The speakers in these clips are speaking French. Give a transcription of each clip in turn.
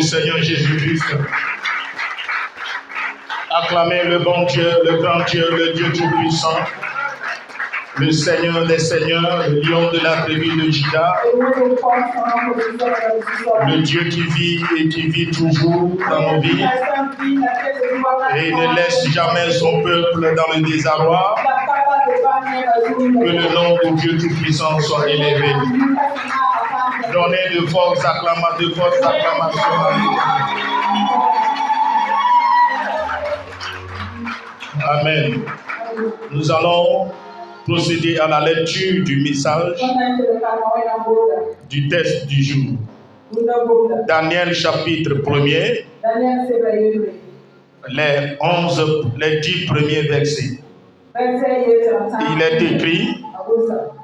du Seigneur Jésus-Christ. Acclamez le bon Dieu, le grand Dieu, le Dieu Tout-Puissant, le Seigneur des Seigneurs, le lion de la tribu de Juda, le Dieu qui vit et qui vit toujours dans nos vies et il ne laisse jamais son peuple dans le désarroi. Que le nom de Dieu Tout-Puissant soit élevé. Donnez de fortes acclamations. Amen. Nous allons procéder à la lecture du message du texte du jour. Daniel chapitre 1er, les 10 premiers versets. Il est écrit: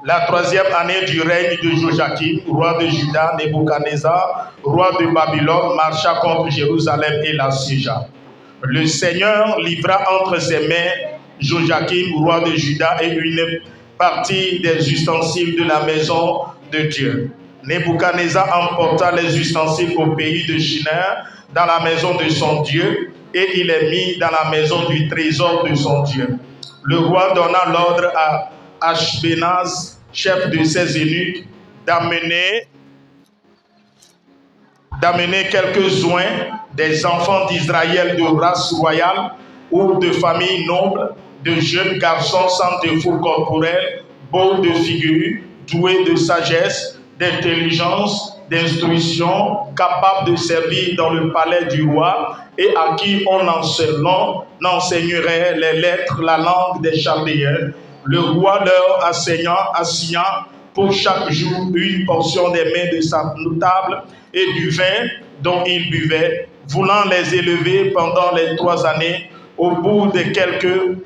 la 3e année du règne de Joachim, roi de Juda, Nebuchadnezzar, roi de Babylone, marcha contre Jérusalem et l'assiégea. Le Seigneur livra entre ses mains Joachim, roi de Juda, et une partie des ustensiles de la maison de Dieu. Nebuchadnezzar emporta les ustensiles au pays de Shinar, dans la maison de son Dieu, et il les mit dans la maison du trésor de son Dieu. Le roi donna l'ordre à Ashpenaz, chef de ses eunuques, d'amener quelques-uns des enfants d'Israël de race royale ou de famille noble, de jeunes garçons sans défaut corporel, beaux de figure, doués de sagesse, d'intelligence, d'instruction, capables de servir dans le palais du roi, et à qui on enseignerait les lettres, la langue des Chaldéens. Le roi leur assignant pour chaque jour une portion des mets de sa table et du vin dont ils buvaient, voulant les élever pendant les 3 années, au bout desquelles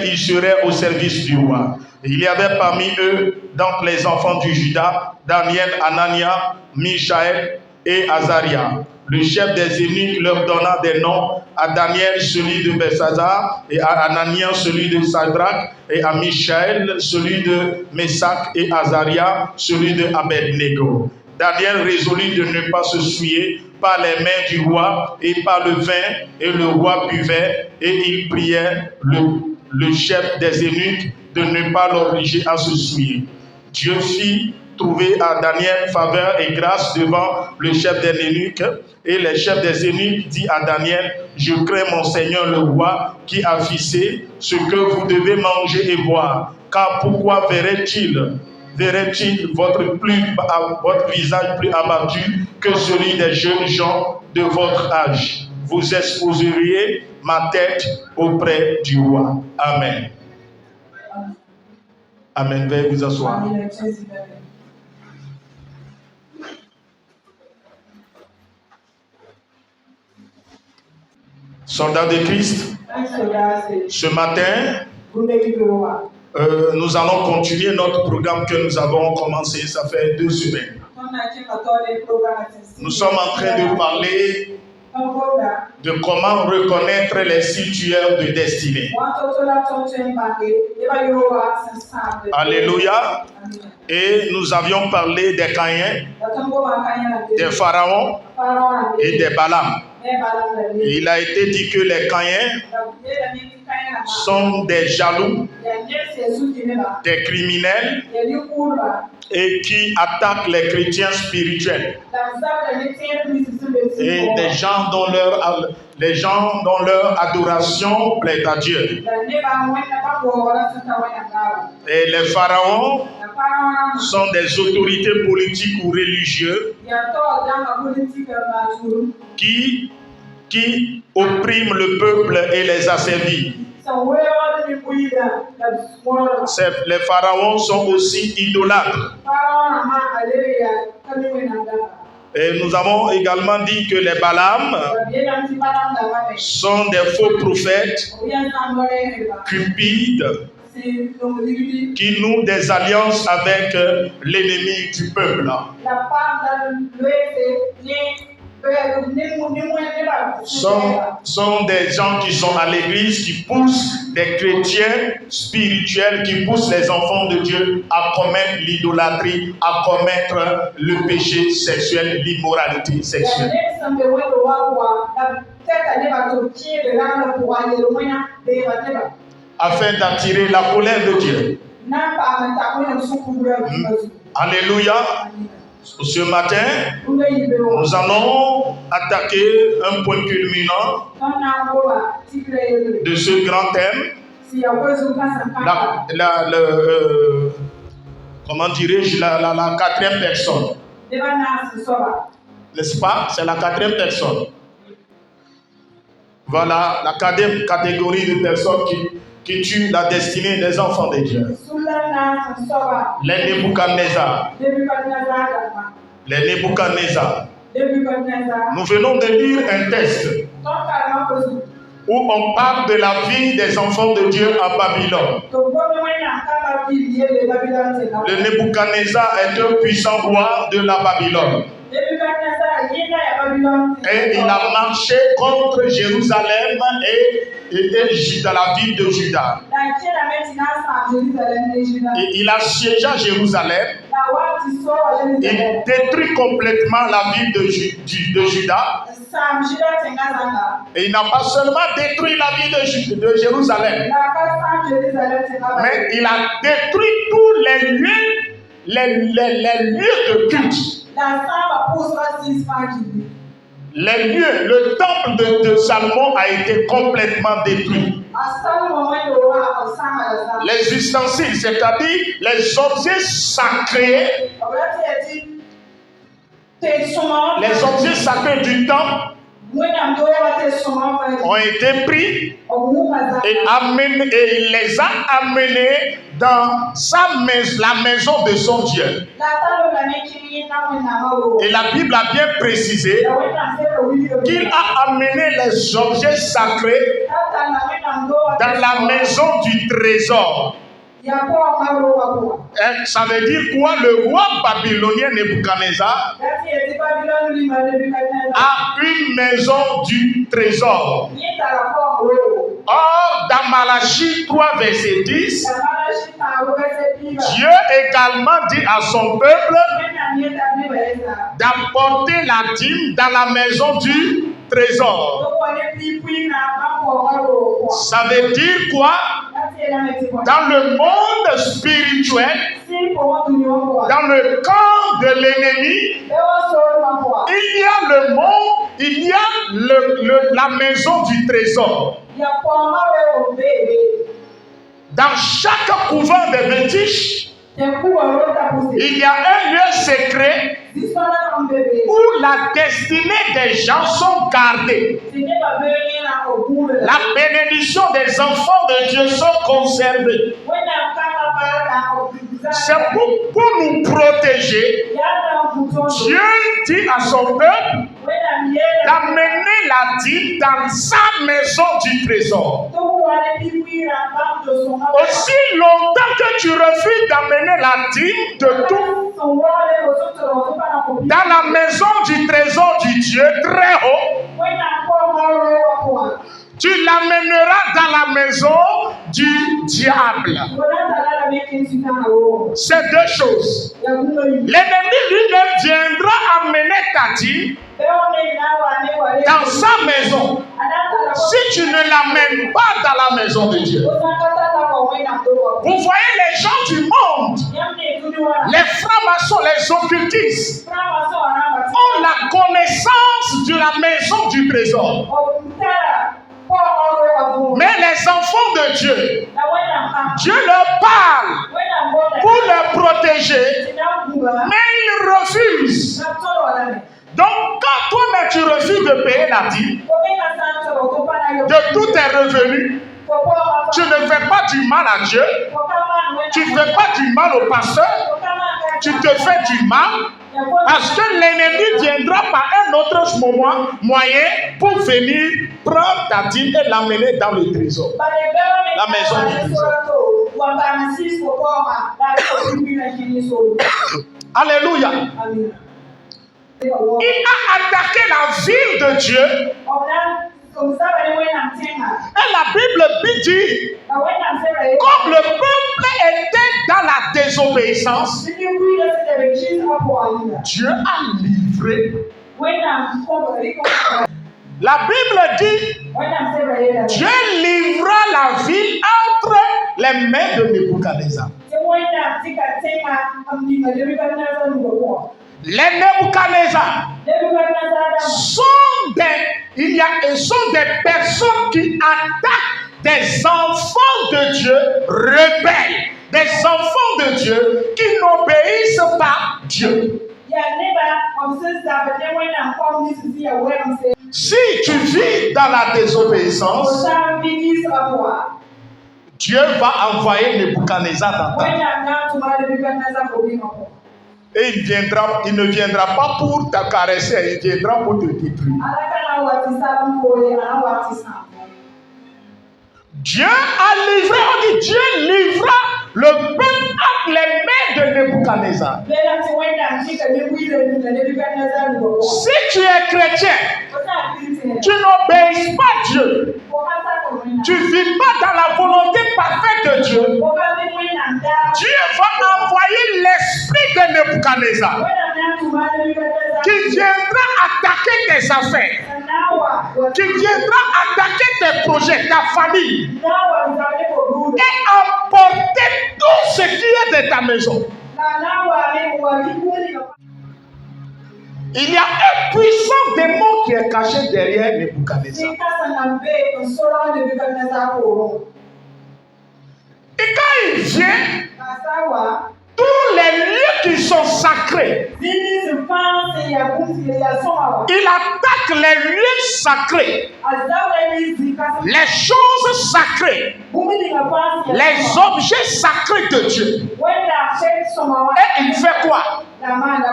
ils seraient au service du roi. Il y avait parmi eux, donc les enfants du Juda, Daniel, Anania, Michaël et Azaria. Le chef des eunuques leur donna des noms: à Daniel celui de Belshazzar, et à Anania celui de Shadrach, et à Michaël celui de Meshach, et à Azaria celui de Abednego. Daniel résolut de ne pas se souiller par les mains du roi et par le vin, et le roi buvait, et il priait le chef des eunuques de ne pas l'obliger à se souiller. Dieu fit trouver à Daniel faveur et grâce devant le chef des eunuques, et le chef des eunuques dit à Daniel: je crains mon Seigneur le roi, qui a fixé ce que vous devez manger et boire. Car pourquoi verrait-il votre visage plus abattu que celui des jeunes gens de votre âge? Vous exposeriez ma tête auprès du roi. Amen. Amen. Veuillez vous asseoir. Soldats de Christ, ce matin, nous allons continuer notre programme que nous avons commencé, ça fait 2 semaines. Nous sommes en train de parler de comment reconnaître les 6 tueurs de destinée. Alléluia. Et nous avions parlé des Caïns, des Pharaons et des Balaam. Il a été dit que les Caïns sont des jaloux, des criminels et qui attaquent les chrétiens spirituels et des gens dont leur adoration plaît à Dieu. Et les pharaons sont des autorités politiques ou religieuses qui oppriment le peuple et les asservissent. Les pharaons sont aussi idolâtres. Et nous avons également dit que les Balaam sont des faux prophètes, cupides, qui nouent des alliances avec l'ennemi du peuple. sont des gens qui sont à l'église, qui poussent des chrétiens spirituels, qui poussent les enfants de Dieu à commettre l'idolâtrie, à commettre le péché sexuel, l'immoralité sexuelle. Afin d'attirer la colère de Dieu. Alléluia. Ce matin, nous allons attaquer un point culminant de ce grand thème. Comment dirais-je, la quatrième personne. N'est-ce pas? C'est la quatrième personne. Voilà la quatrième catégorie de personnes qui tuent la destinée des enfants de Dieu. Les Nebuchadnezzar. Les Nebuchadnezzar. Nous venons de lire un texte où on parle de la vie des enfants de Dieu à Babylone. Le Nebuchadnezzar est un puissant roi de la Babylone. Et il a marché contre Jérusalem et dans la ville de Juda. Et il a siégé à Jérusalem. Il détruit complètement la ville de Juda. Et il n'a pas seulement détruit la ville de Jérusalem, mais il a détruit tous les lieux de culte. Les lieux, le temple de Salomon a été complètement détruit. Les ustensiles, c'est-à-dire les objets sacrés, les objets sacrés du temple ont été pris et il les a amenés dans la maison de son Dieu. Et la Bible a bien précisé qu'il a amené les objets sacrés dans la maison du trésor. Ça veut dire quoi? Le roi babylonien Nebuchadnezzar a une maison du trésor. Or, dans Malachie 3, verset 10, Dieu également dit à son peuple d'apporter la dîme dans la maison du trésor. Ça veut dire quoi? Dans le monde spirituel, dans le camp de l'ennemi, il y a la maison du trésor. Dans chaque couvent de Vétiche, il y a un lieu secret où la destinée des gens sont gardées. La bénédiction des enfants de Dieu sont conservées. C'est pour nous protéger. Dieu dit à son peuple d'amener la dîme dans sa maison du trésor. Aussi longtemps que tu refuses d'amener la dîme de tout dans la maison du trésor du Dieu très haut, tu l'amèneras dans la maison du diable. C'est deux choses. L'ennemi lui-même viendra amener ta dîme dans sa maison. Si tu ne l'amènes pas dans la maison de Dieu. Vous voyez les gens du monde, les francs-maçons, les occultistes, ont la connaissance de la maison du trésor. Mais les enfants de Dieu, Dieu leur parle pour les protéger, mais ils refusent. Donc, quand toi-même tu refuses de payer la dîme de tous tes revenus, tu ne fais pas du mal à Dieu, tu ne fais pas du mal au pasteur, tu te fais du mal, parce que l'ennemi viendra par un autre moyen pour venir prendre ta dîme et l'amener dans le trésor, la maison du trésor. Alléluia. Il a attaqué la ville de Dieu. Et la Bible dit, comme le peuple était dans la désobéissance, Dieu a livré. La Bible dit, Dieu livra la ville entre les mains de Nebuchadnezzar. Les Nebuchadnezzar sont des personnes qui attaquent des enfants de Dieu rebelles, des enfants de Dieu qui n'obéissent pas Dieu. Si tu vis dans la désobéissance, Dieu va envoyer Nebuchadnezzar dans ta vie. Et il ne viendra pas pour te caresser, il viendra pour te détruire. Dieu a livré, on dit Dieu livra le peuple entre les mains de Nebuchadnezzar. Si tu es chrétien, tu n'obéis pas Dieu. Tu ne vis pas dans la volonté parfaite de Dieu. Dieu va envoyer l'esprit de Nebuchadnezzar qui viendra attaquer tes affaires, qui viendra attaquer tes projets, ta famille, et emporter tout ce qui est de ta maison. Il y a un puissant démon qui est caché derrière Nebuchadnezzar. Et quand il vient, tous les lieux qui sont sacrés, il attaque les lieux sacrés, les choses sacrées, les objets sacrés de Dieu. Et il fait quoi?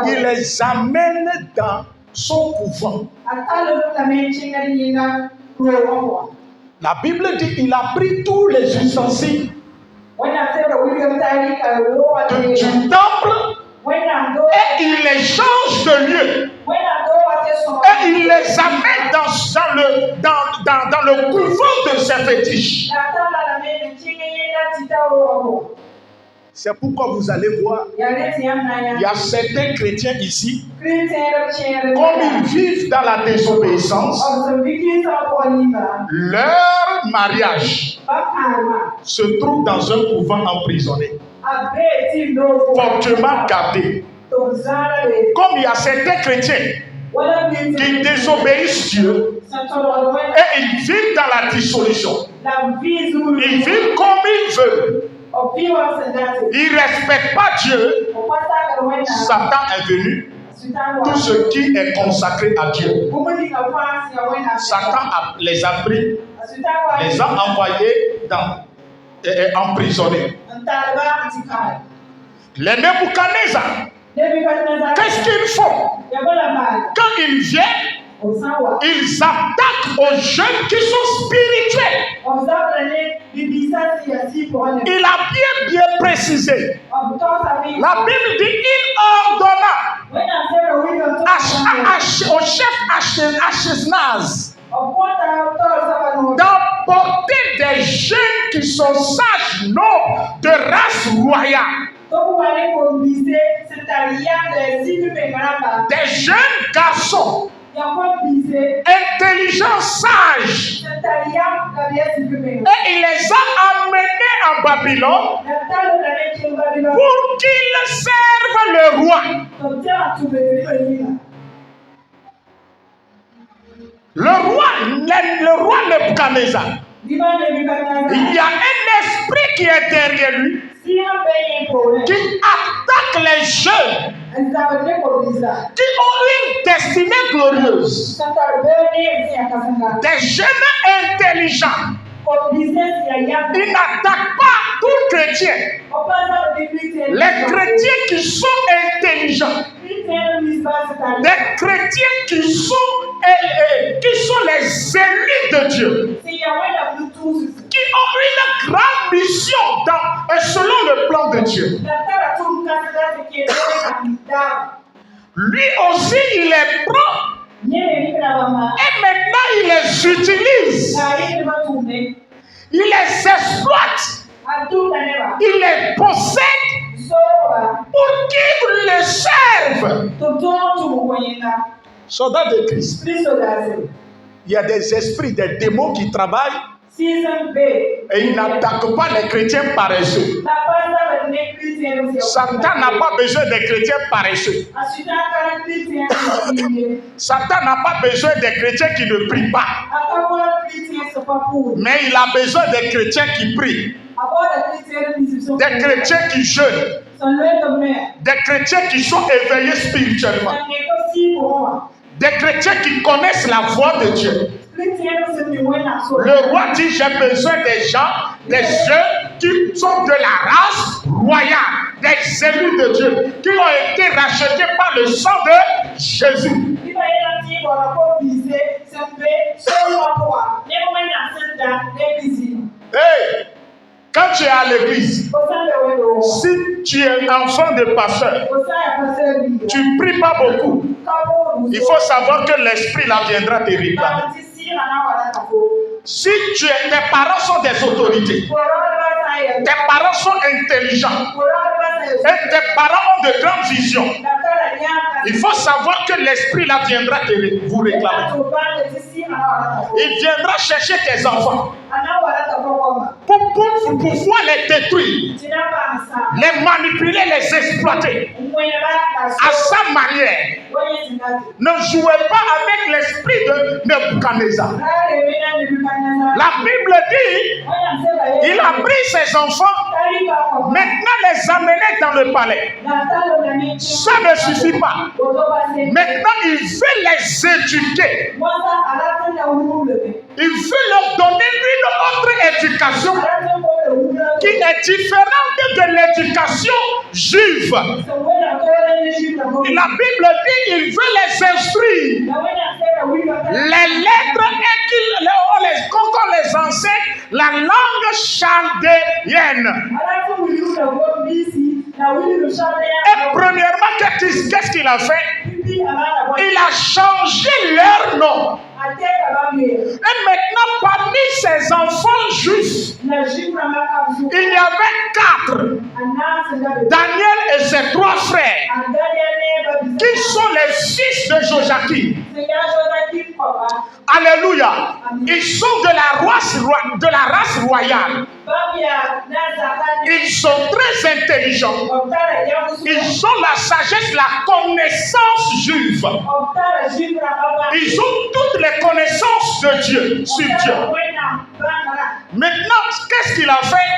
Il les amène dans son couvent. La Bible dit qu'il a pris tous les ustensiles du temple et il les change de lieu. Et il les amène dans le couvent de ses fétiches. C'est pourquoi vous allez voir, il y a certains chrétiens ici, comme ils vivent dans la désobéissance, leur mariage se trouve dans un couvent emprisonné, fortement gardé. Comme il y a certains chrétiens qui désobéissent Dieu et ils vivent dans la dissolution. Ils vivent comme ils veulent. Ils ne respectent pas Dieu. Satan est venu. Tout ce qui est consacré à Dieu, Satan les a pris, les a envoyés emprisonnés. Les Nebuchadnezzar, qu'est-ce qu'ils font? Quand ils viennent, ils attaquent aux jeunes qui sont spirituels. Il a bien précisé. La Bible dit il ordonna au chef Ashpenaz d'emporter des jeunes qui sont sages, nobles, de race royale. Des jeunes garçons intelligents, sages. Et il les a amenés en Babylone pour qu'ils servent le roi. Le roi Nebuchadnezzar. Il y a un esprit qui est derrière lui qui attaque les jeunes qui ont une destinée glorieuse. Des jeunes intelligents. Ils n'attaquent pas tous les chrétiens. Les chrétiens qui sont intelligents. Des chrétiens qui sont les élus de Dieu. Qui ont une grande mission selon le plan de Dieu. Lui aussi, il les prend et maintenant il les utilise. Il les exploite. Il les possède pour qu'ils le servent. Soldats de Christ. Il y a des esprits, des démons qui travaillent et ils n'attaquent pas les chrétiens paresseux. Satan n'a pas besoin des chrétiens paresseux. Satan n'a pas besoin des chrétiens qui ne prient pas. Mais il a besoin des chrétiens qui prient. Des chrétiens qui jeûnent. Des chrétiens qui sont éveillés spirituellement. Des chrétiens qui connaissent la voix de Dieu. Le roi dit, j'ai besoin des gens, des jeunes qui sont de la race royale, des élus de Dieu, qui ont été rachetés par le sang de Jésus. Hey, quand tu es à l'église, si tu es enfant de pasteur, tu ne pries pas beaucoup. Il faut savoir que l'esprit là viendra te réclamer. Si tes parents sont des autorités, tes parents sont intelligents, et tes parents ont de grandes visions, il faut savoir que l'esprit là viendra vous réclamer. Il viendra chercher tes enfants pour pouvoir les détruire, les manipuler, les exploiter à sa manière. Ne jouez pas avec l'esprit de Nebuchadnezzar. La Bible dit, il a pris ses enfants, maintenant les amener dans le palais. Ça ne suffit pas. Maintenant, il veut les éduquer. Il veut leur donner une autre éducation qui est différente de l'éducation juive. La Bible dit qu'il veut les instruire. Les lettres et qu'on les enseigne la langue chaldéenne. Et premièrement, qu'est-ce qu'il a fait? Il a changé leur nom. Et maintenant, parmi ses enfants juifs, il y avait 4. Daniel et ses 3 frères, qui sont les fils de Joachim. Alléluia. Ils sont de la race royale. Ils sont très intelligents. Ils ont la sagesse, la connaissance juive. Ils ont toutes les connaissances de Dieu, sur Dieu. Maintenant, qu'est-ce qu'il a fait?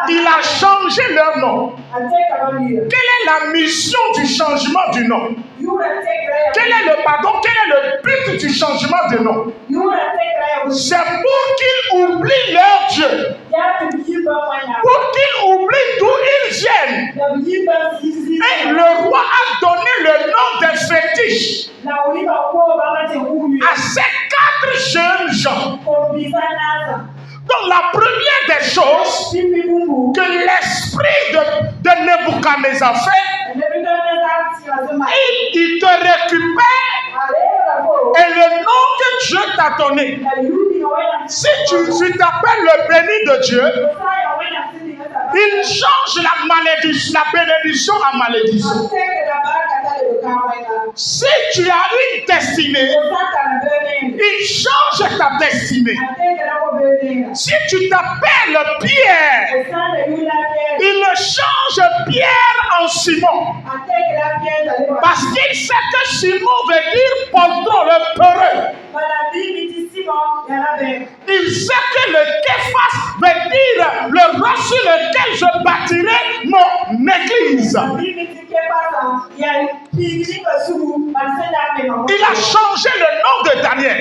Il a changé leur nom. Quelle est la mission du changement du nom? Quel est le but du changement de nom? C'est pour qu'ils oublient leur Dieu. Pour qu'ils oublient d'où ils viennent. Et le roi a donné le nom de fétiche à ces 4 jeunes gens. Donc la première des choses que l'esprit de Nebuchadnezzar fait, il te récupère et le nom que Dieu t'a donné. Si tu t'appelles le béni de Dieu, il change la bénédiction en malédiction. Si tu as une destinée, il change ta destinée. Si tu t'appelles Pierre, il change Pierre en Simon. Parce qu'il sait que Simon veut dire poltron, le peureux. Il sait que le Képhas veut dire le roc sur lequel je bâtirai mon église. Il a changé le nom de Daniel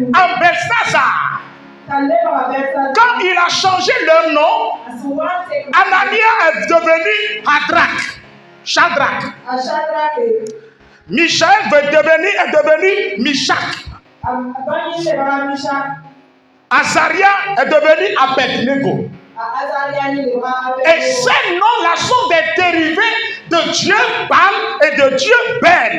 en Belshazzar. Quand il a changé leur nom, Anania est devenu Shadrach. Michaël est devenu Mishak. Azaria est devenu Abednego. Et ces noms-là sont des dérivés de Dieu Baal et de Dieu Bel.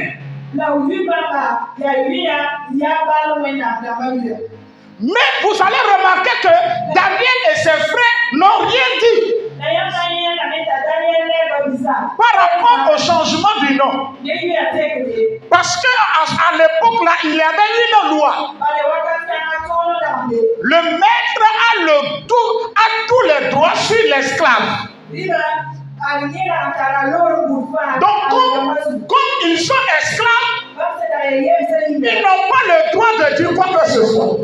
Mais vous allez remarquer que Daniel et ses frères n'ont rien dit par rapport au changement du nom. Parce qu'à l'époque là, il y avait une loi. Le maître a tous les droits sur l'esclave. Donc comme ils sont esclaves, ils n'ont pas le droit de dire quoi que ce soit.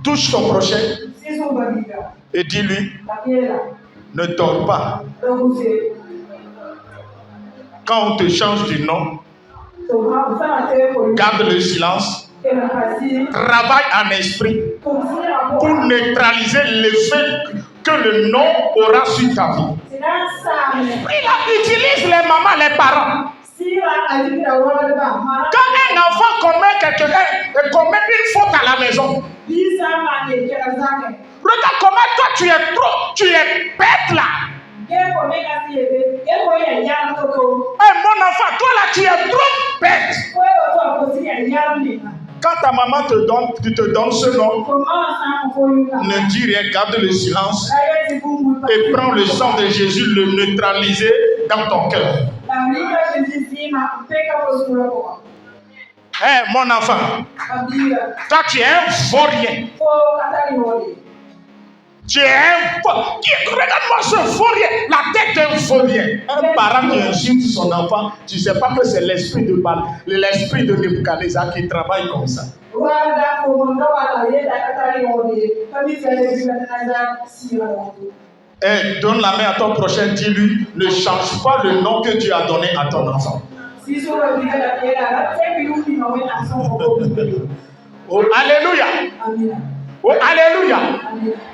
Touche ton prochain et dis-lui, ne dors pas. Quand on te change du nom, garde le silence. Travaille en esprit pour neutraliser l'effet que le nom aura sur ta vie. Il utilise les mamans, les parents. Quand un enfant commet une faute à la maison, regarde comment toi tu es bête là. Mon enfant, toi là tu es trop bête. Quand ta maman te donne ce nom, ne dis rien, garde le silence et prends le sang de Jésus, le neutraliser dans ton cœur. Mon enfant, toi tu es un vaurien. Tu es un vaurien. Regarde-moi ce vaurien, la tête d'un vaurien. Un parent qui insulte son enfant, tu ne sais pas que c'est l'esprit de Baal, l'esprit de Nebuchadnezzar qui travaille comme ça. Donne la main à ton prochain, dis-lui, ne change pas le nom que Dieu a donné à ton enfant. Oh, alléluia. Oh, alléluia.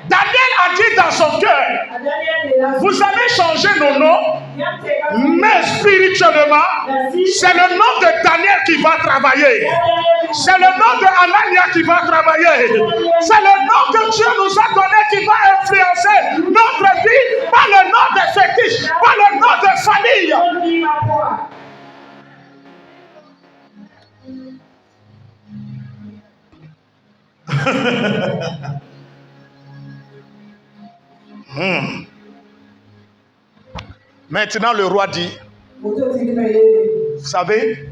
Daniel a dit dans son cœur, vous avez changé nos noms, mais spirituellement, c'est le nom de Daniel qui va travailler. C'est le nom de Anania qui va travailler. C'est le nom que Dieu nous a donné qui va influencer notre vie, pas le nom des fétiches, pas le nom de famille. Maintenant le roi dit, vous savez,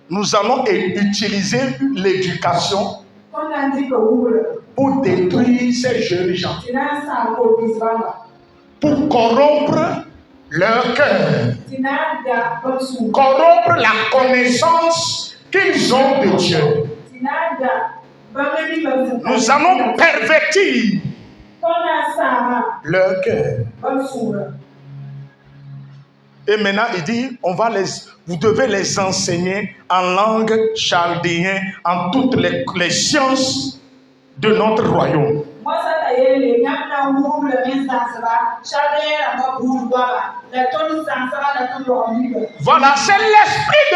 nous allons utiliser l'éducation pour détruire ces jeunes gens, pour corrompre leur cœur, corrompre la connaissance qu'ils ont de Dieu. Nous allons pervertir leur cœur. Et maintenant, il dit, vous devez les enseigner en langue chaldéenne, en toutes les sciences de notre royaume. Voilà, c'est l'esprit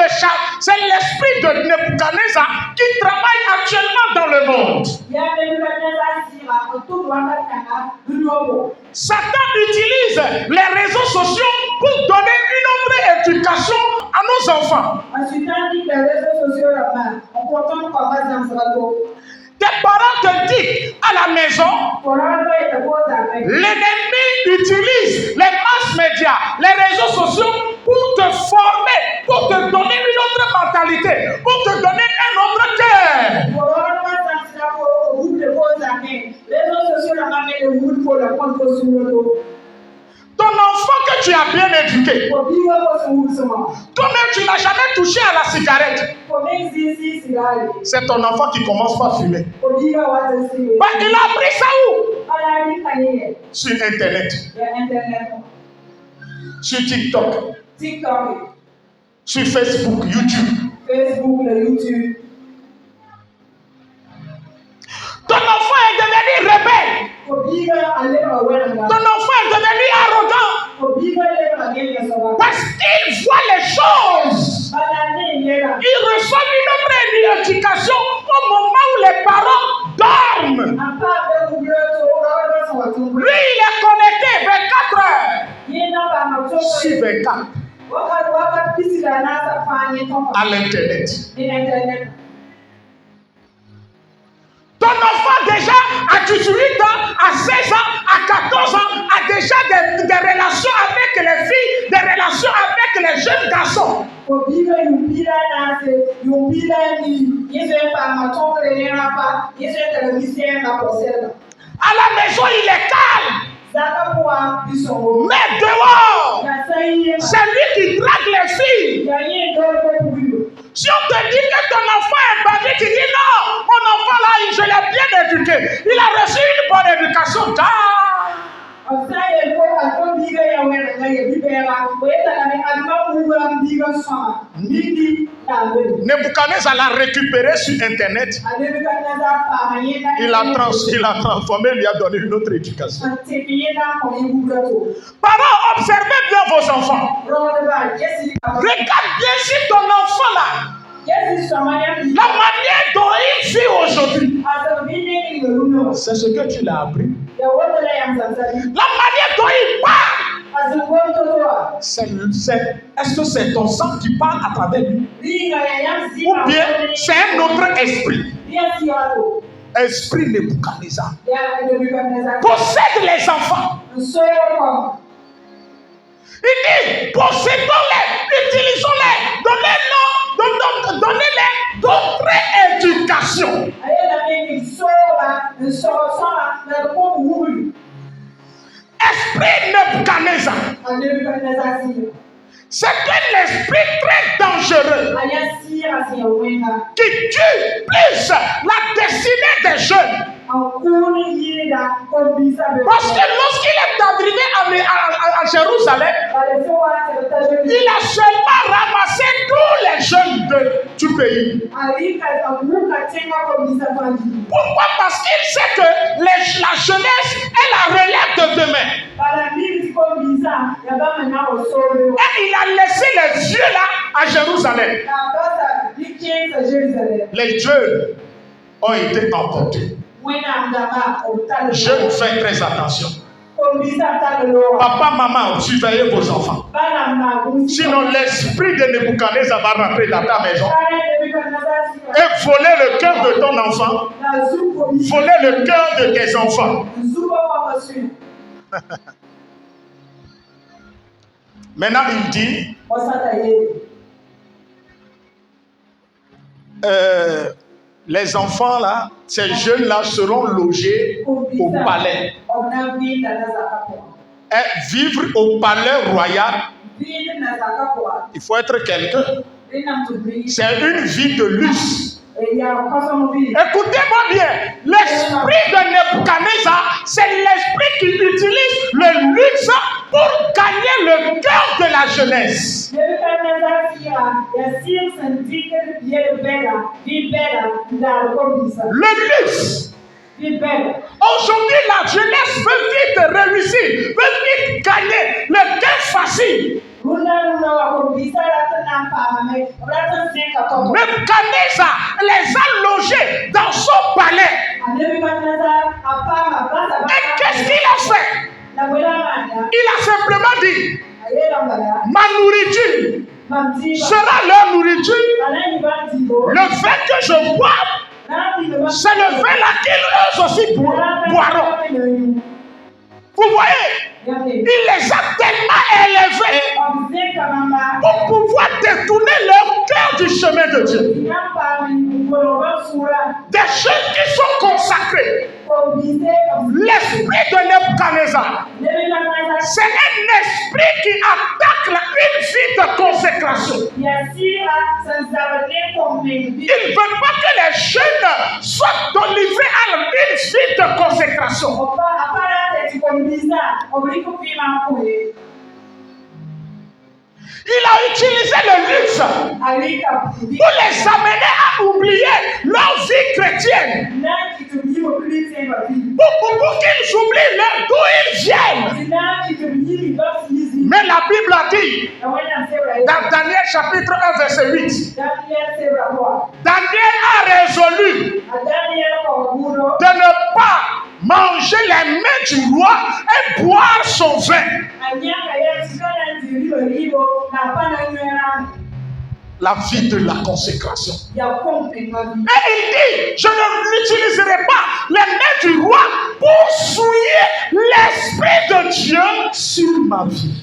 de Nebuchadnezzar qui travaille actuellement dans le monde. Satan utilise les réseaux sociaux pour donner une autre éducation à nos enfants. Tes parents te disent à la maison, l'ennemi utilise les masses médias, les réseaux sociaux pour te former, pour te donner une autre mentalité, pour te donner un autre cœur. Ton enfant que tu as bien éduqué, toi-même tu n'as jamais touché à la cigarette. C'est ton enfant qui commence par fumer. Il a appris ça où? Sur Internet. Sur TikTok. Sur Facebook, YouTube. Ton enfant est devenu rebelle. Ton enfant est devenu arrogant. Parce qu'il voit les choses. Il reçoit une autre éducation au moment où les parents dorment. sur 24 à l'Internet. Ton enfant déjà à 18 ans, à 16 ans, à 14 ans, a déjà des relations avec les filles, des relations avec les jeunes garçons. À la maison, il est calme. Mais dehors, c'est lui qui drague les filles. Si on te dit que ton enfant est bandit, tu dis non, mon enfant là, je l'ai bien éduqué. Il a reçu une bonne éducation. Nebuchadnezzar l'a récupéré sur Internet. Il l'a transformé, lui a donné une autre éducation. Parents, observez bien vos enfants. Regarde bien si ton enfant là, la manière dont il vit aujourd'hui, c'est ce que tu l'as appris. La manière dont il parle, est-ce que c'est ton sang qui parle à travers lui? Ou bien c'est un autre esprit? Esprit Nebuchadnezzar possède les enfants. Il dit, possédons-les, utilisons-les, donnez-les d'autres éducations. Esprit Nebuchadnezzar, c'est un esprit très dangereux qui tue plus la destinée des jeunes. Parce que lorsqu'il est arrivé à Jérusalem, il a seulement ramassé tous les jeunes du pays. Pourquoi? Parce qu'il sait que la jeunesse est la relève de demain. Et il a laissé les yeux là à Jérusalem. Les jeunes ont été emportés. Je fais très attention. Papa, maman, surveillez vos enfants. Sinon, l'esprit de Nebuchadnezzar va rentrer dans ta maison et voler le cœur de ton enfant, voler le cœur de tes enfants. Maintenant, il dit les enfants là, ces jeunes là seront logés au palais. Et vivre au palais royal, il faut être quelqu'un. C'est une vie de luxe. Écoutez-moi bien, l'esprit de Nebuchadnezzar, c'est l'esprit qui utilise le luxe pour gagner le cœur de la jeunesse. Le luxe. Aujourd'hui, la jeunesse veut vite réussir, veut vite gagner le gain facile. Nebuchadnezzar les a logés dans son palais. Et qu'est-ce qu'il a fait? Il a simplement dit, ma nourriture sera leur nourriture. Le vin que je bois, c'est le vin là qu'ils eux aussi boiront. Vous voyez, il les a tellement élevés pour pouvoir détourner leur cœur du chemin de Dieu. Des jeunes qui sont consacrés. L'esprit de Nebuchadnezzar, c'est un esprit qui attaque une vie de consécration. Il ne veut pas que les jeunes soient délivrés à une vie de consécration. Il a utilisé le luxe pour les amener à oublier leur vie chrétienne. Pour qu'ils oublient d'où ils viennent. Mais la Bible a dit, dans Daniel chapitre 1 verset 8, Daniel a résolu de ne pas manger les mains du roi et boire son vin. La vie de la consécration. Et il dit, je ne l'utiliserai pas les mains du roi pour souiller l'Esprit de Dieu sur ma vie.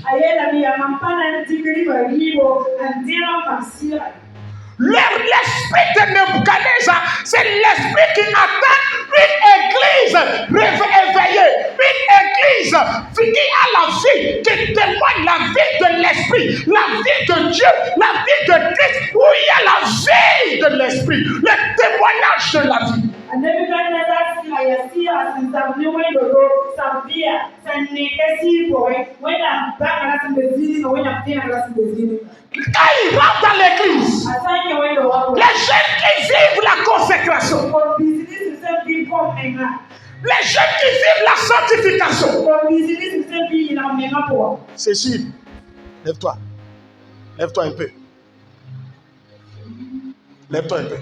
L'esprit de Nebuchadnezzar, c'est l'esprit qui atteint une église éveillée, une église qui a la vie, qui témoigne la vie de l'esprit, la vie de Dieu, la vie de Christ, où il y a la vie de l'esprit, le témoignage de la vie. Quand il rentre dans l'église, les jeunes qui vivent la consécration, les jeunes qui vivent la sanctification, c'est sûr. Lève-toi. Lève-toi un peu. Lève-toi un peu.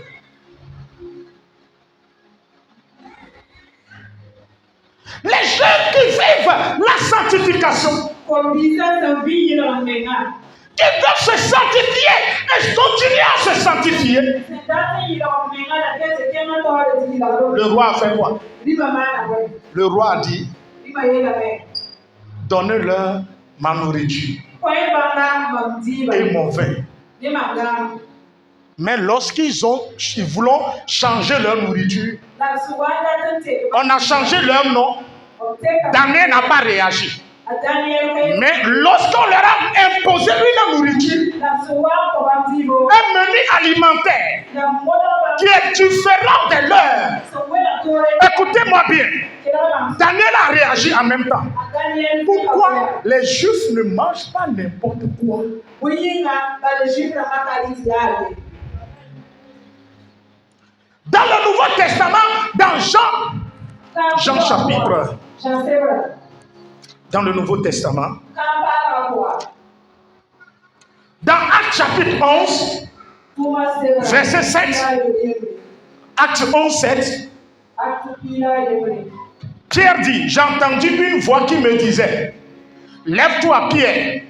Les jeunes qui vivent la sanctification, qui doivent se sanctifier et continuer à se sanctifier. Le roi a fait quoi? Le roi a dit, donnez-leur ma nourriture et mon vin. Mais lorsqu'ils voulaient changer leur nourriture, on a changé leur nom. Daniel n'a pas réagi. Mais lorsqu'on leur a imposé la nourriture, un menu alimentaire qui est différent de leur, écoutez-moi bien, Daniel a réagi en même temps. Pourquoi les Juifs ne mangent pas n'importe quoi? Dans le Nouveau Testament, dans Jean chapitre, dans le Nouveau Testament, dans Actes chapitre 11, verset 7, Actes 11, 7, Pierre dit, j'ai entendu une voix qui me disait, lève-toi Pierre,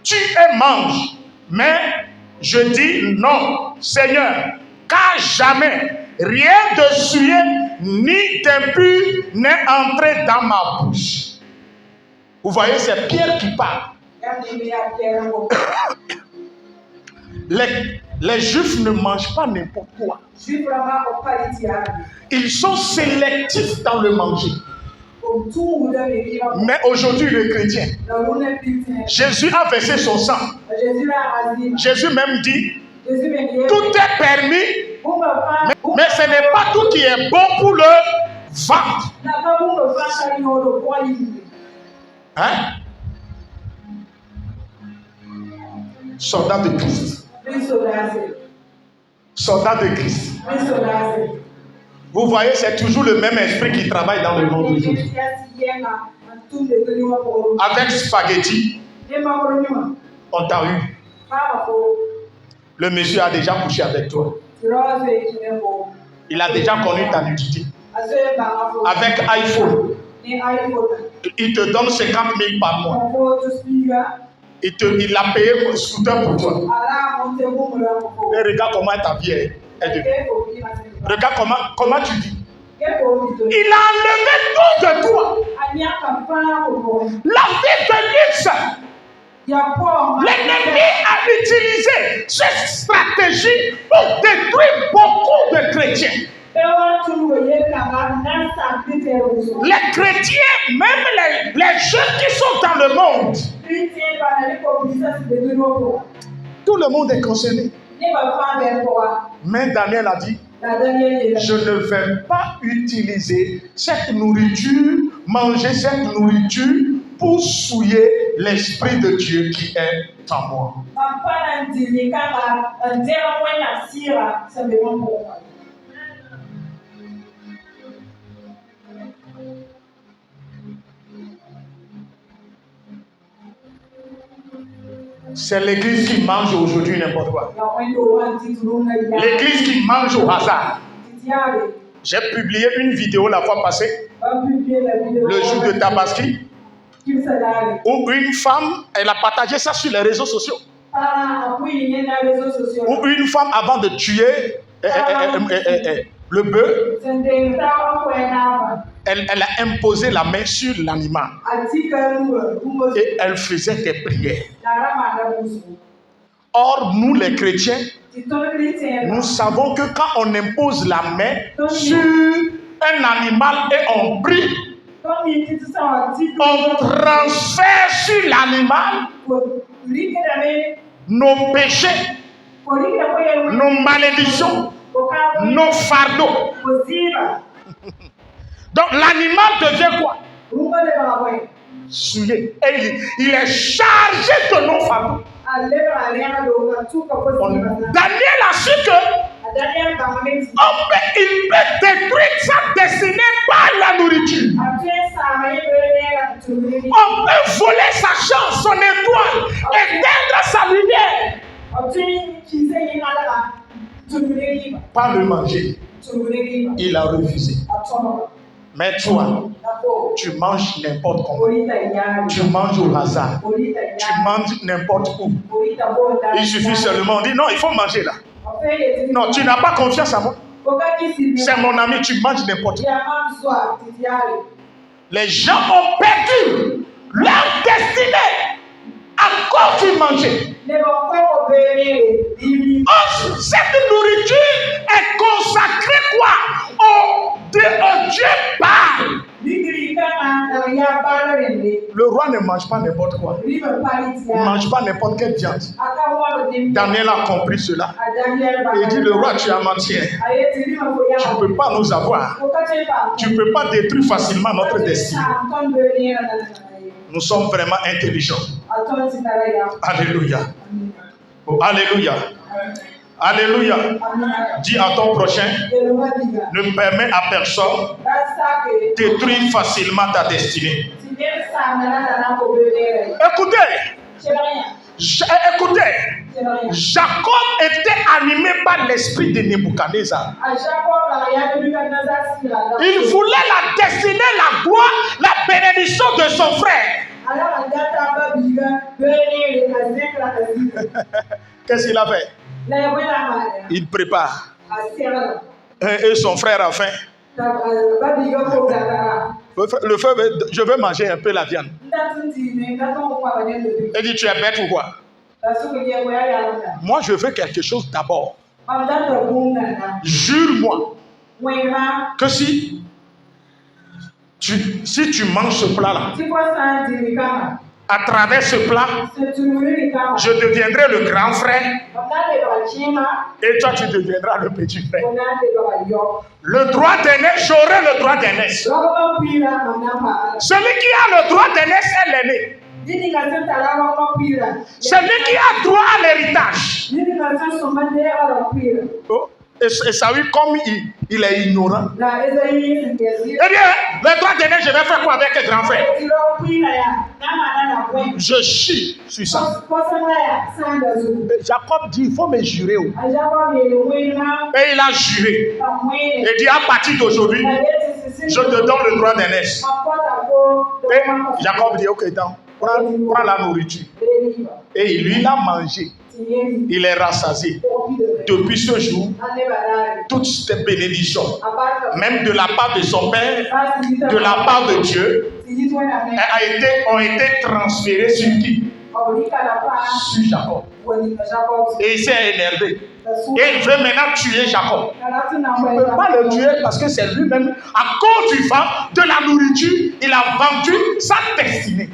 tue et mange. Mais je dis non, Seigneur, car jamais rien de souillé ni d'impur n'est entré dans ma bouche. Vous voyez, c'est Pierre qui parle. Les Juifs ne mangent pas n'importe quoi. Ils sont sélectifs dans le manger. Mais aujourd'hui, le chrétien, Jésus a versé son sang. Jésus même dit, tout est permis, mais ce n'est pas tout qui est bon pour le ventre. Hein? Soldat de Christ. Soldat de Christ. Vous voyez, c'est toujours le même esprit qui travaille dans le monde aujourd'hui. Avec spaghetti, on t'a eu. Le monsieur a déjà couché avec toi. Il a déjà connu ta nudité. Avec iPhone, il te donne 50 000 par mois. Il a payé pour scooter pour toi. Et regarde comment ta vie est devenue. Regarde comment tu vis. Il a enlevé tout de toi. La vie de luxe. L'ennemi a utilisé cette stratégie pour détruire beaucoup de chrétiens. Les chrétiens, même les jeunes qui sont dans le monde, tout le monde est concerné. Mais Daniel a dit, je ne vais pas utiliser cette nourriture, manger cette nourriture pour souiller l'Esprit de Dieu qui est en moi. C'est l'église qui mange aujourd'hui n'importe quoi. L'église qui mange au hasard. J'ai publié une vidéo la fois passée, le jour de Tabaski. Ou une femme, elle a partagé ça sur les réseaux sociaux. Ou une femme, avant de tuer le bœuf, elle a imposé la main sur l'animal. Et elle faisait des prières. Or, nous les chrétiens, nous savons que quand on impose la main sur un animal et on prie, on transfère sur l'animal nos péchés, nos malédictions, nos fardeaux. Donc l'animal devient quoi? Souillé. Et il est chargé de nos fardeaux. Daniel a su que il peut détruire sa destinée par la nourriture. On peut voler sa chance, son étoile, éteindre sa lumière. Pas le manger. Il a refusé. Mais toi, tu manges n'importe comment. Tu manges au hasard. Tu manges n'importe où. Il suffit seulement de dire non, il faut manger là. Non, tu n'as pas confiance en moi. C'est mon ami, tu manges n'importe où. Les gens ont perdu leur destinée à cause du manger. Cette nourriture est consacrée quoi? Au Dieu parle. Le roi ne mange pas n'importe quoi. Il ne mange pas n'importe quelle viande. Daniel a compris cela. Il dit, le roi, tu as menti. Tu ne peux pas nous avoir. Tu ne peux pas détruire facilement notre destinée. Nous sommes vraiment intelligents. Alléluia. Oh, alléluia. Alléluia. Dis à ton prochain, ne permets à personne de détruire facilement ta destinée. Écoutez, Jacob était animé par l'esprit de Nebuchadnezzar. Il voulait la destinée, la gloire, la bénédiction de son frère. Qu'est-ce qu'il a fait? Il prépare. Et son frère a faim. Le frère, je veux manger un peu la viande. Il dit, tu es bête ou quoi? Moi, je veux quelque chose d'abord. Jure-moi que si tu manges ce plat-là, à travers ce plat, je deviendrai le grand frère et toi tu deviendras le petit frère. Le droit d'aînesse, j'aurai le droit d'aînesse. Celui qui a le droit d'aînesse est l'aîné. Celui qui a droit à l'héritage. Oh. Et Saül, comme il est ignorant, eh bien, le droit d'aînesse, je vais faire quoi avec le grand frère? Je chie sur ça. Jacob dit, il faut me jurer. Et il a juré. Il dit, à partir d'aujourd'hui, je te donne le droit d'aînesse. Et Jacob dit, ok, prends la nourriture. Et lui, il a mangé. Il est rassasié. Depuis ce jour, toutes ces bénédictions, même de la part de son père, de la part de Dieu, ont été transférées sur qui? Sur Jacob. Et il s'est énervé. Et il veut maintenant tuer Jacob. Il ne peut pas le tuer parce que c'est lui-même, à cause du vent, de la nourriture, il a vendu sa destinée.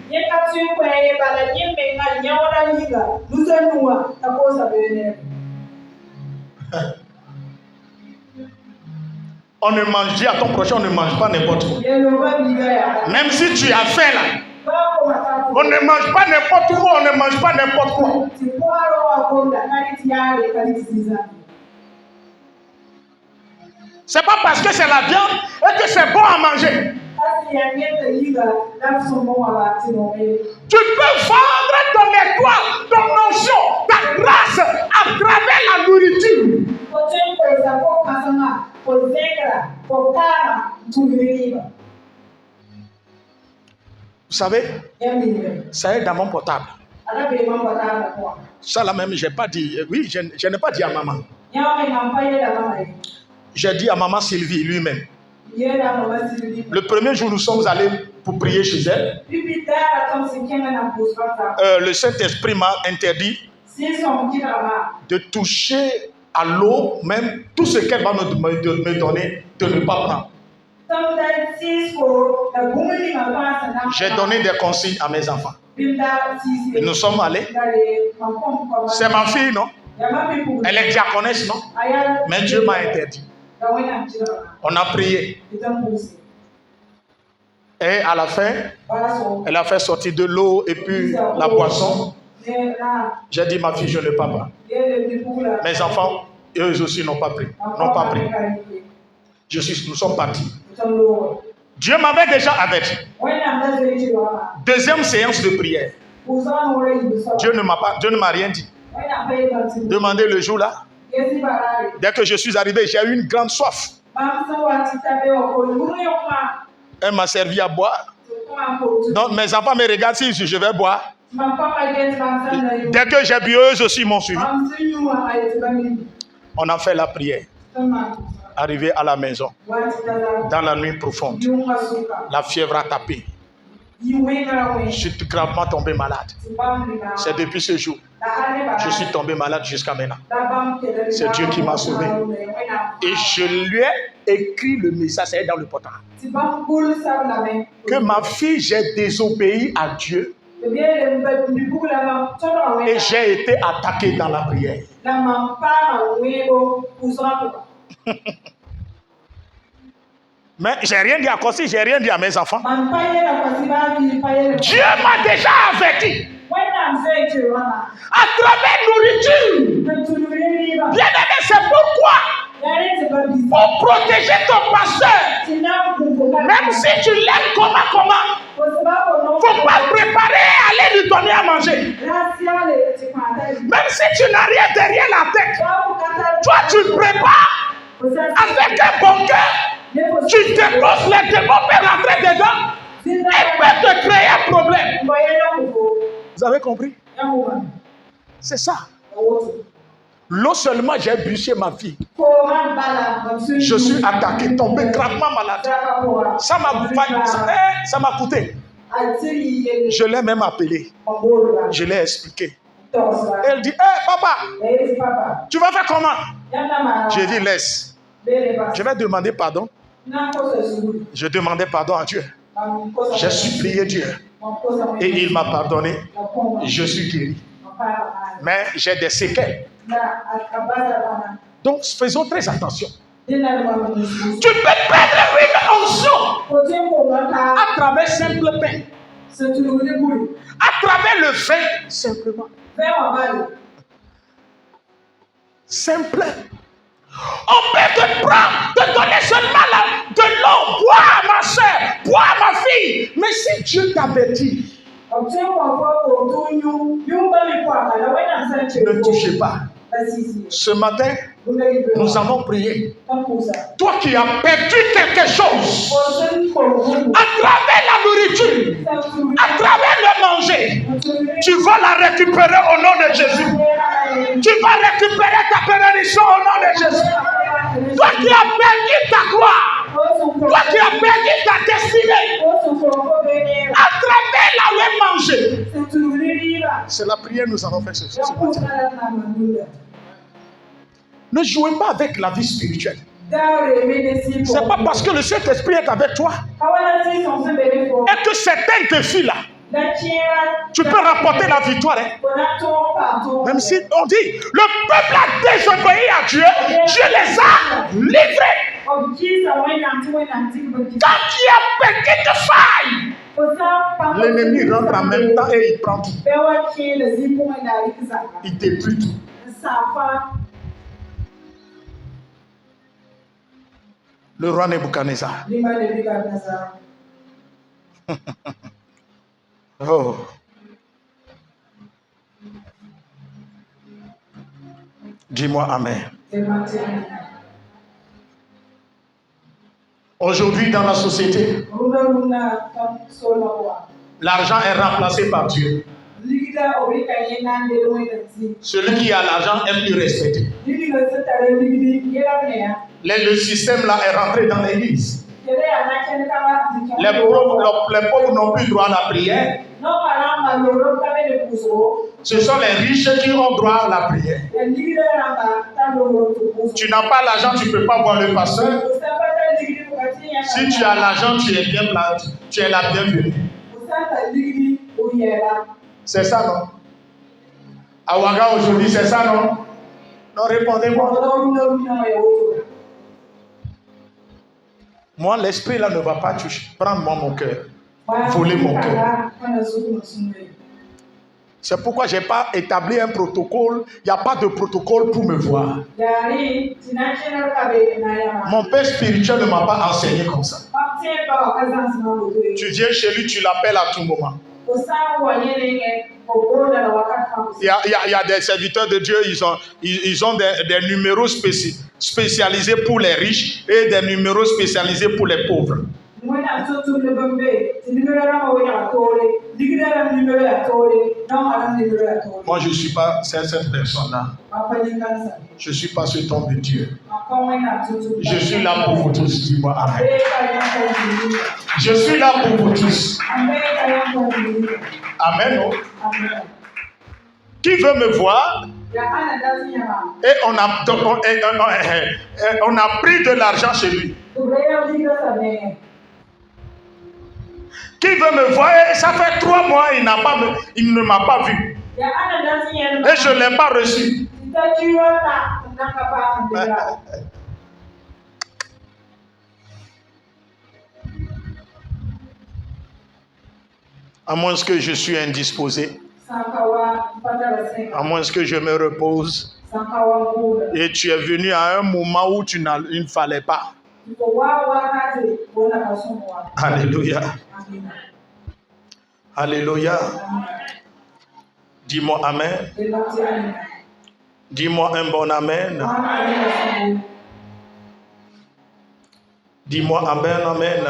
On ne mange, dis à ton prochain, on ne mange pas n'importe quoi. Même si tu as faim là, on ne mange pas n'importe où, on ne mange pas n'importe quoi. C'est pas parce que c'est la viande et que c'est bon à manger. Tu peux vendre ton étoile, ton notion, ta grâce à travers la nourriture. Vous savez, ça est dans mon portable. Ça là même, j'ai pas dit. Oui, je n'ai pas dit à maman. J'ai dit à maman Sylvie lui-même. Le premier jour, nous sommes allés pour prier chez elle. Le Saint-Esprit m'a interdit de toucher à l'eau, même tout ce qu'elle va me donner, de ne pas prendre. J'ai donné des consignes à mes enfants. Et nous sommes allés. C'est ma fille, non? Elle est diaconesse, non? Mais Dieu m'a interdit. On a prié. Et à la fin, elle a fait sortir de l'eau et puis la boisson. J'ai dit, ma fille, je ne peux pas. Mes enfants, eux aussi n'ont pas pris. Nous sommes partis. Dieu m'avait déjà averti. Deuxième séance de prière. Dieu ne m'a rien dit. Demandez le jour là. Dès que je suis arrivé, j'ai eu une grande soif. Elle m'a servi à boire. Donc mes enfants me regardent si je vais boire. Dès que j'ai bu, eux aussi m'ont suivi. On a fait la prière. Arrivé à la maison, dans la nuit profonde, la fièvre a tapé. Je suis gravement tombé malade. C'est depuis ce jour. Je suis tombé malade jusqu'à maintenant. C'est Dieu qui m'a sauvé. Et je lui ai écrit le message, c'est dans le portable. Que ma fille, j'ai désobéi à Dieu. Et j'ai été attaqué dans la prière. Mais j'ai rien dit à Kossi, j'ai rien dit à mes enfants. Dieu m'a déjà averti. À travers nourriture. Bien-aimé, c'est pourquoi, pour protéger ton pasteur, même si tu l'aimes comment, faut pas préparer, aller lui donner à manger. Même si tu n'as rien derrière la tête, toi tu prépares avec un bon cœur, tu déposes, les démons peuvent rentrer dedans et peuvent te créer un problème. Vous avez compris? C'est ça. L'eau seulement, j'ai bûché ma fille. Je suis attaqué, tombé gravement malade. Ça m'a coûté. Je l'ai même appelé. Je l'ai expliqué. Elle dit, papa, tu vas faire comment? J'ai dit, laisse. Je vais demander pardon. Je demandais pardon à Dieu. J'ai supplié Dieu. Et il m'a pardonné. Je suis guéri. Mais j'ai des séquelles. Donc faisons très attention. Tu peux perdre une onction à travers simple pain. À travers le vin, simplement. Simple. On peut te prendre, te donner seulement de l'eau. Bois, ma soeur, bois, ma fille. Mais si Dieu t'avertit, ne touchez pas. Ce matin, nous allons prier. Toi qui as perdu quelque chose à travers la nourriture, à travers le manger, tu vas la récupérer au nom de Jésus. Tu vas récupérer ta bénédiction au nom de Jésus. Toi qui as perdu ta gloire, toi qui as perdu ta destinée, à travers la manger. C'est la prière que nous allons faire ce matin. Ne jouez pas avec la vie spirituelle. C'est pas parce que le Saint-Esprit est avec toi et que certains défis là, tu peux rapporter la victoire. Même si on dit, le peuple a désobéi à Dieu, Dieu les a livrés. Quand il y a petite faille, l'ennemi rentre en même temps et il prend tout. Il détruit tout. Le roi Nebuchadnezzar. Oh. Dis-moi amen. Aujourd'hui dans la société, L'argent est remplacé par Dieu. Celui qui a l'argent est plus respecté. Le système là est rentré dans l'église. Les pauvres n'ont plus droit à la prière. Ce sont les riches qui ont droit à la prière. Tu n'as pas l'argent, tu ne peux pas voir le pasteur. Si tu as l'argent, tu es bien planté. Tu es la bienvenue. C'est ça, non? À Ouaga aujourd'hui, c'est ça, non? Non, répondez-moi. Moi, l'esprit là ne va pas toucher. Prends-moi mon cœur. Voler mon cœur. C'est pourquoi je n'ai pas établi un protocole. Il n'y a pas de protocole pour me voir. Mon père spirituel ne m'a pas enseigné comme ça. Tu viens chez lui, tu l'appelles à tout moment. Il y a des serviteurs de Dieu, ils ont des numéros spécialisés pour les riches et des numéros spécialisés pour les pauvres. Moi, je ne suis pas cette personne-là. Je ne suis pas ce ton de Dieu. Je suis là pour vous tous. Dis-moi amen. Je suis là pour vous tous. Amen. Oh. Qui veut me voir? Et on a pris de l'argent chez lui. Qui veut me voir? Et ça fait 3 mois, il ne m'a pas vu. Et je ne l'ai pas reçu. À moins que je suis indisposé. À moins que je me repose. Et tu es venu à un moment où il ne fallait pas. Alléluia. Alléluia. Dis-moi amen. Dis-moi un bon amen. Dis-moi amen, amen.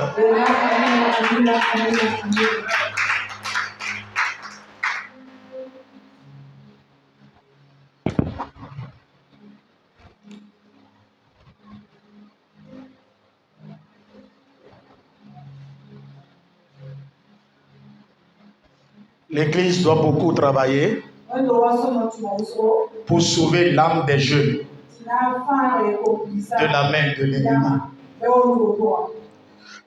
L'Église doit beaucoup travailler pour sauver l'âme des jeunes de la main de l'ennemi.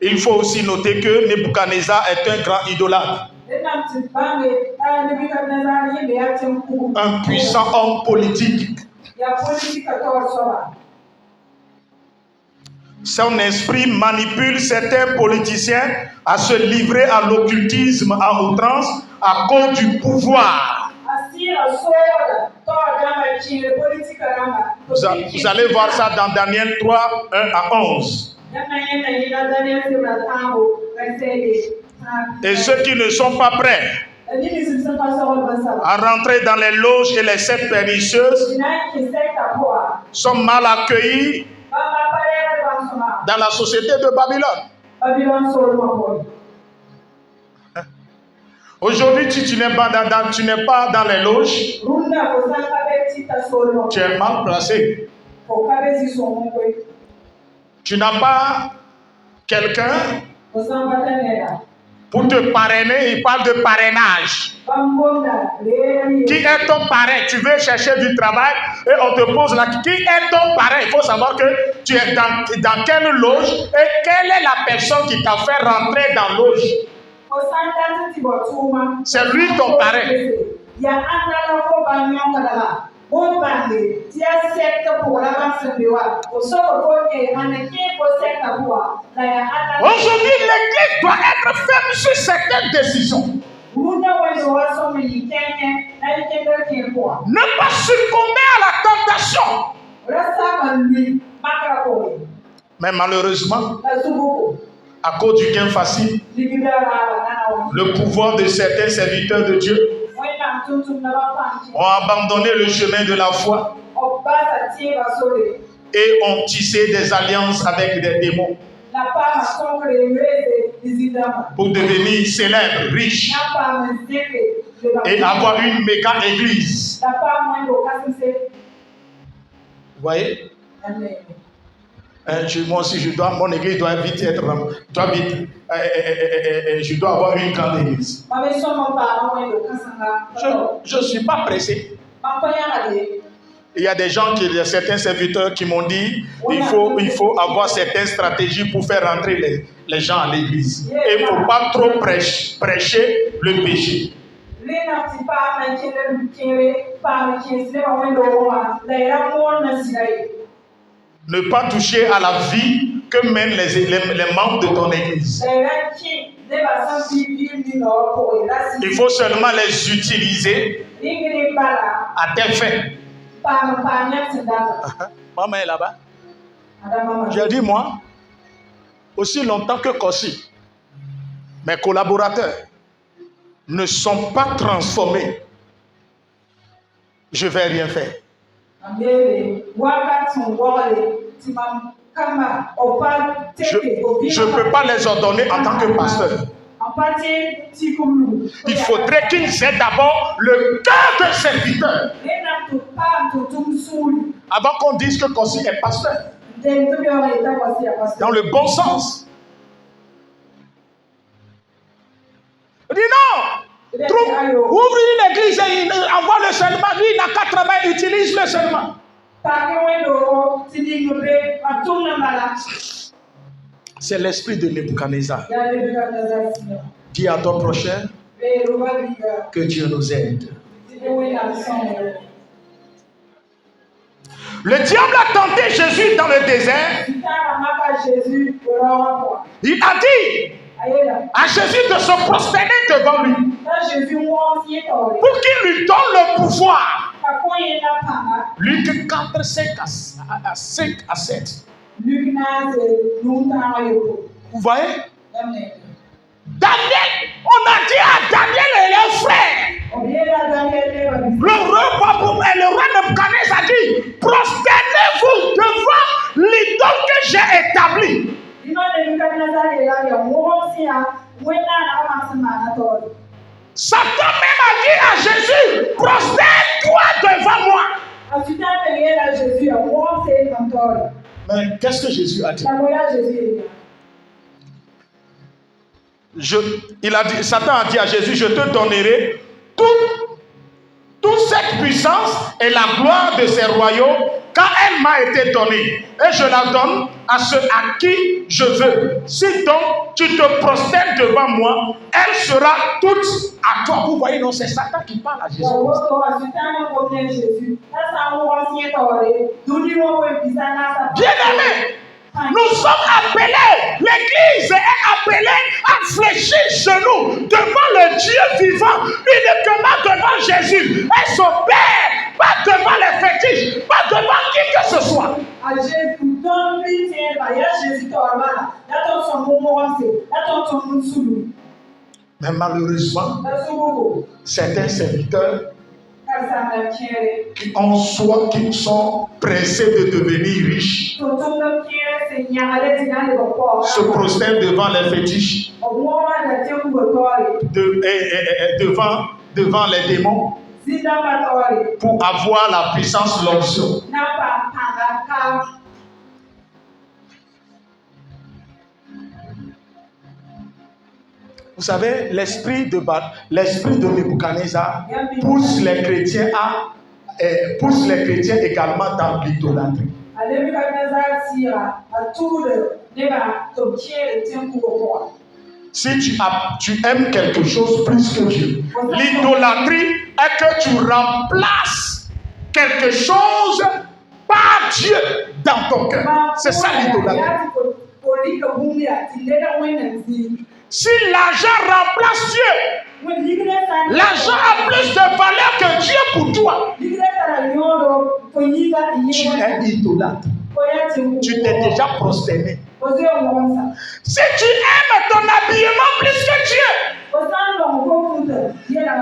Il faut aussi noter que Nebuchadnezzar est un grand idolâtre. Un puissant homme politique. Son esprit manipule certains politiciens à se livrer à l'occultisme à outrance à cause du pouvoir. Vous allez voir ça dans Daniel 3, 1 à 11. Et ceux qui ne sont pas prêts à rentrer dans les loges et les sectes pernicieuses sont mal accueillis dans la société de Babylone. Aujourd'hui, si tu n'es pas dans les loges, tu es mal placé. Tu n'as pas quelqu'un pour te parrainer. Il parle de parrainage. Qui est ton parrain? Tu veux chercher du travail et on te pose la question. Qui est ton parrain? Il faut savoir que tu es dans quelle loge et quelle est la personne qui t'a fait rentrer dans la loge. C'est lui ton parrain. Aujourd'hui, l'Église doit être ferme sur certaines décisions. Ne pas succomber à la tentation. Mais malheureusement, à cause du gain facile, le pouvoir de certains serviteurs de Dieu ont abandonné le chemin de la foi et ont tissé des alliances avec des démons. pour devenir célèbre, riche et avoir une méga église. Vous voyez? Moi aussi, mon église doit vite être je dois avoir une grande église. Je ne suis pas pressé. Il y a des gens, certains serviteurs qui m'ont dit il faut avoir certaines stratégies pour faire rentrer les gens à l'église. Et il ne faut pas trop prêcher le péché. Ne pas toucher à la vie que mènent les membres de ton église. Il faut seulement les utiliser à tes fins. Maman est là-bas. J'ai dit, moi, aussi longtemps que Kossi, mes collaborateurs ne sont pas transformés, je ne vais rien faire. Je ne peux pas les ordonner en tant que pasteur. Il faudrait qu'ils aient d'abord le cœur de serviteur. Avant qu'on dise que Kossi est pasteur. Dans le bon sens. Il dit non. Ouvre une église et envoie le seulement. Lui, il n'a qu'à travailler, utilise le seulement. C'est l'esprit de Nebuchadnezzar. Dis à ton prochain que Dieu nous aide. Le diable a tenté Jésus dans le désert. Il a dit à Jésus de se prosterner devant lui pour qu'il lui donne le pouvoir. Luc 4, 5 à 7. Vous voyez? Daniel, on a dit à Daniel et les frères. Le roi Nebuchadnezzar a dit, prosternez-vous devant l'idole que j'ai établi. Satan même a dit à Jésus, prosterne-toi devant moi. Mais qu'est-ce que Jésus a dit? Satan a dit à Jésus, je te donnerai toute cette puissance et la gloire de ces royaumes, car elle m'a été donnée. Et je la donne à ceux à qui je veux. Si donc tu te prosternes devant moi, elle sera toute à toi. Vous voyez, non, c'est Satan qui parle à Jésus. Bien-aimé, nous sommes appelés, l'Église est appelée à fléchir genoux devant le Dieu vivant, uniquement devant Jésus et son Père, pas devant les fétiches, pas devant qui que ce soit. Mais malheureusement, certains serviteurs qui sont pressés de devenir riches se prosternent devant les fétiches, devant les démons, pour avoir la puissance, l'onction. Vous savez, l'esprit de Nebuchadnezzar pousse les chrétiens également dans l'idolâtrie. Si tu aimes quelque chose plus que Dieu, l'idolâtrie est que tu remplaces quelque chose par Dieu dans ton cœur. C'est ça l'idolâtrie. Si l'argent remplace Dieu, l'argent a plus de valeur que Dieu pour toi. Tu es idolâtre. Tu t'es déjà prosterné. Si tu aimes ton habillement plus que Dieu,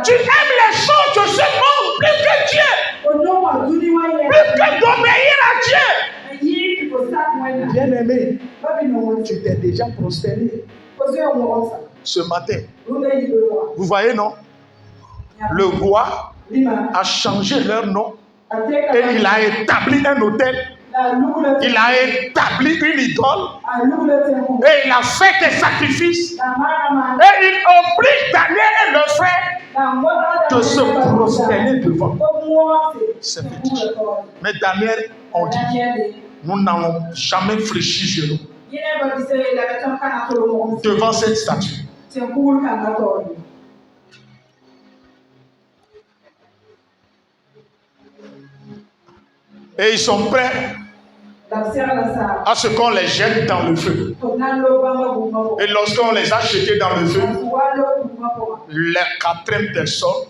tu aimes les choses de ce monde plus que Dieu, plus que d'obéir à Dieu. Bien bien-aimé, tu t'es déjà prosterné ce matin. Vous voyez, non? Le roi a changé leur nom et il a établi un hôtel. Il a établi une idole et il a fait des sacrifices. Et il oblige Daniel et le frère de se prosterner devant. C'est petit. Mais Daniel, on dit, nous n'avons jamais fléchi genoux devant cette statue. Et ils sont prêts à ce qu'on les jette dans le feu. Et lorsqu'on les a jetés dans le feu, la quatrième personne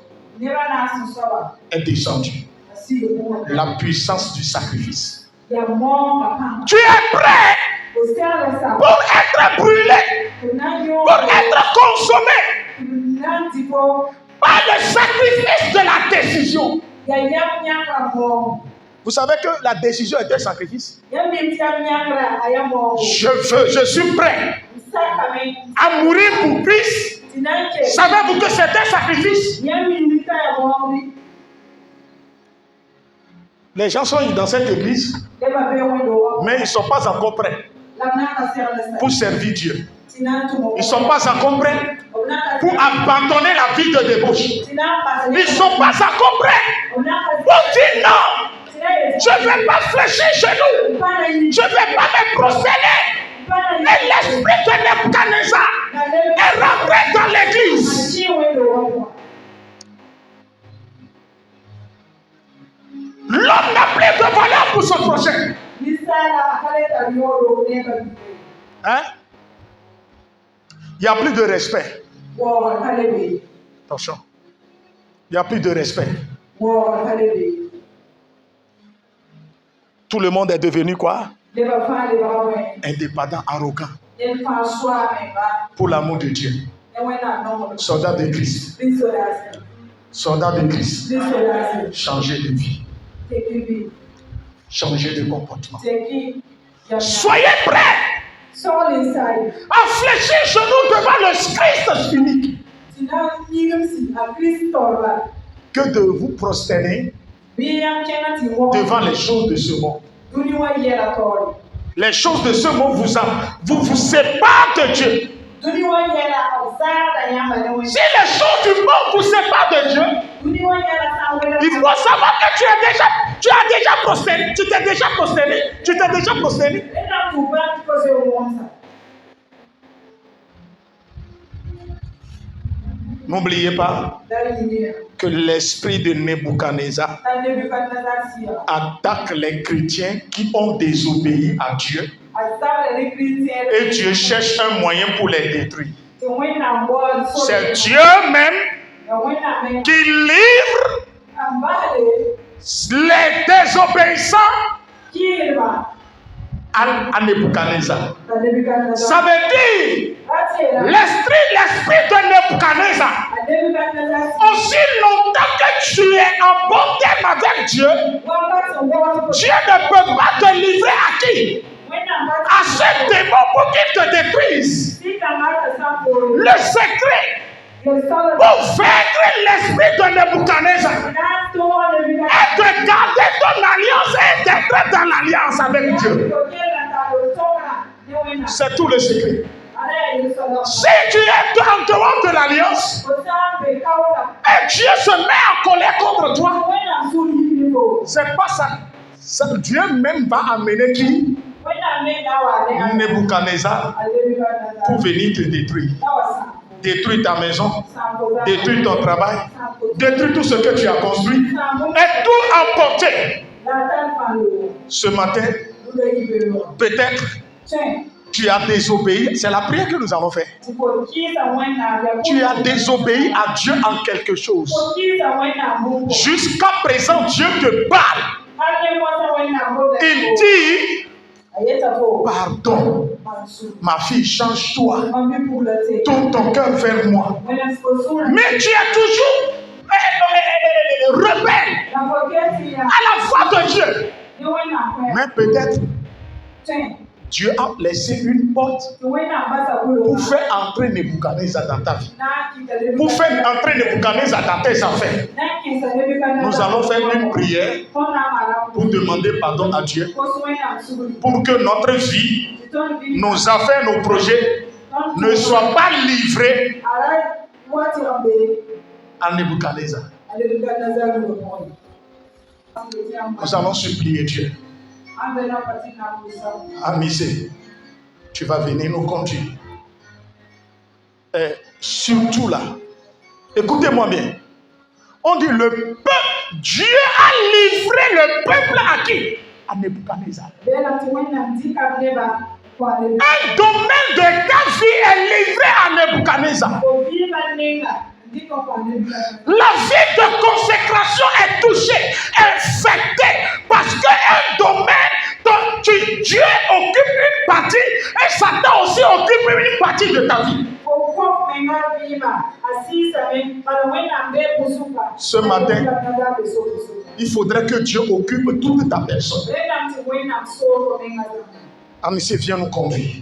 est descendue. La puissance du sacrifice. Tu es prêt pour être brûlé, pour être consommé par le sacrifice de la décision. Vous savez que la décision est un sacrifice. Je suis prêt à mourir pour Christ. Savez-vous que c'est un sacrifice? Les gens sont dans cette église, mais ils ne sont pas encore prêts pour servir Dieu. Ils ne sont pas encore prêts pour abandonner la vie de débauche. Ils ne sont pas encore prêts pour dire non. Je ne vais pas fléchir chez nous. Je ne vais pas me prosterner. Et l'esprit de Nebuchadnezzar est rentré dans l'église. L'homme n'a plus de valeur pour son prochain. Hein? Il n'y a plus de respect. Attention. Il n'y a plus de respect. Tout le monde est devenu quoi? Indépendant, arrogant. Pour l'amour de Dieu. Soldat de Christ. Soldat de Christ. Changer de vie. Changer de comportement. Soyez prêts à fléchir genoux devant le Christ unique. Que de vous prosterner devant les choses de ce monde. Les choses de ce monde vous séparent de Dieu. Si les choses du monde vous séparent de Dieu, il faut savoir que tu as déjà prosterné. Tu t'es déjà prosterné. Tu t'es déjà prosterné. N'oubliez pas que l'esprit de Nebuchadnezzar attaque les chrétiens qui ont désobéi à Dieu. Et Dieu cherche un moyen pour les détruire. C'est Dieu même qui livre les désobéissants à Nebuchadnezzar. Ça veut dire l'esprit de Nebuchadnezzar, aussi longtemps que tu es en bon terme avec Dieu, Dieu ne peut pas te livrer à qui? À ce démon pour qu'il te détruise. Le secret pour vaincre l'esprit de Nebuchadnezzar est de garder ton alliance et d'être dans l'alliance avec Dieu. C'est tout le secret. Si tu es en dehors de l'alliance et Dieu se met en colère contre toi, c'est pas ça. Dieu même va amener qui? Nebuchadnezzar pour venir te détruire. Détruire ta maison, détruire ton travail, détruire tout ce que tu as construit et tout emporter. Ce matin, peut-être tu as désobéi. C'est la prière que nous avons faite. Tu as désobéi à Dieu en quelque chose. Jusqu'à présent, Dieu te parle. Il dit: pardon, ma fille, change-toi. Tourne ton cœur vers moi. Mais tu es toujours rebelle à la foi de Dieu. Mais peut-être Dieu a laissé une porte pour faire entrer Nebuchadnezzar dans ta vie. Pour faire entrer Nebuchadnezzar dans tes affaires. Nous allons faire une prière pour demander pardon à Dieu pour que notre vie, nos affaires, nos projets ne soient pas livrés à Nebuchadnezzar. Nous allons supplier Dieu. Amisé, tu vas venir nous conduire. Et surtout là, écoutez-moi bien. On dit le peuple, Dieu a livré le peuple à qui? À Nebuchadnezzar. Un domaine de ta vie est livré à Nebuchadnezzar. La vie de consécration est touchée, infectée, parce qu'un domaine dont Dieu occupe une partie et Satan aussi occupe une partie de ta vie. Ce matin, il faudrait que Dieu occupe toute ta personne. Amici, viens nous conduire.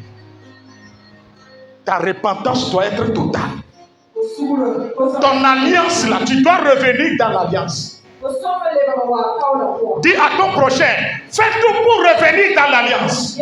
Ta repentance doit être totale. Ton alliance là, tu dois revenir dans l'alliance. Dis à ton prochain, fais tout pour revenir dans l'alliance.